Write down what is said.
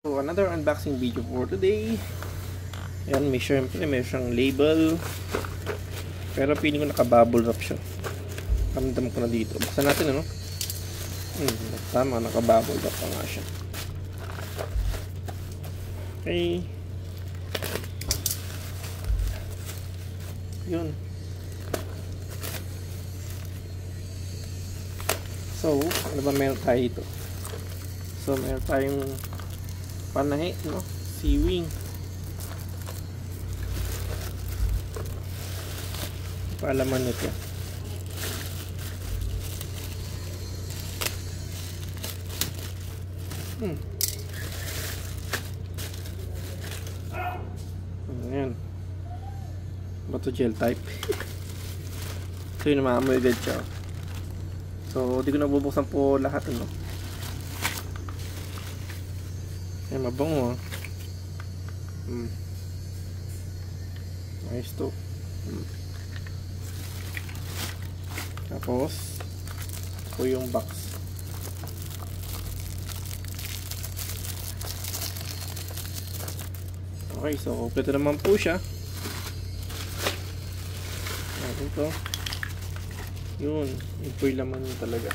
So, another unboxing video for today. Ayan, may siyang label. Pero feeling ko naka-bubble wrap siya. Ramdam ko na dito. Buksan natin, ano? Tama, naka-bubble wrap pa nga siya. Okay. Yun. So, ano ba meron tayo dito? So, meron tayong panahe, no? Sea-wing. Paalaman nito. Ayan. Bato gel type. So, yun, maamoy agad siya. So, di ko nabubuksan po lahat, ano? Ay, mabango, ah. Nice to. Tapos, ito yung box. Okay, so, kompleto naman po siya. Ito. Yun, yung po yung laman talaga.